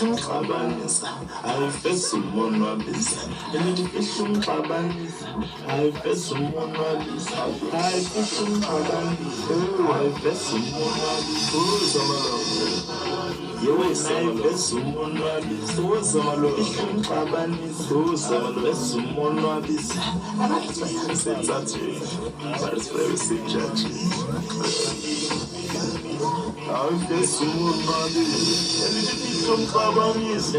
Monwabisi, I face Monwabisi, and the fishing Cabanis, I face Monwabisi, I face Cabanis, I face Monwabisi, you will say face Monwabisi, so some fishing Cabanis, so some face Monwabisi, and that's it, but it's very sick church. I face Monwabisi, and the fishing Cabanis, I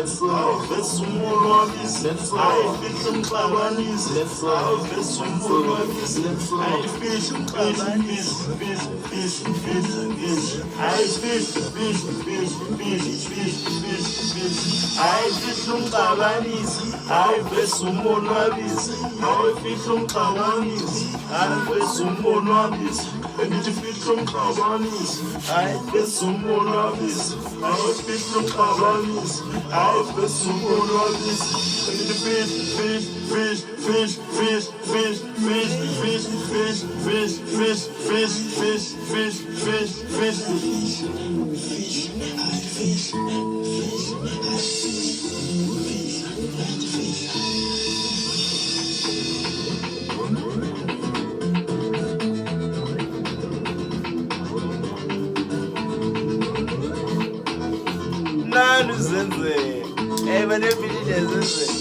face Monwabisi, I face Cabanis, I face Monwabisi, I fish Cabanis, fish, I fish, I fish Cabanis, I fish Monwabisi, I fish Cabanis, I fish Monwabisi, and the fish Cabanis, I fish Monwabisi, I fish Cabanis, I fish Monwabisi, and the Nani zenze, but everything is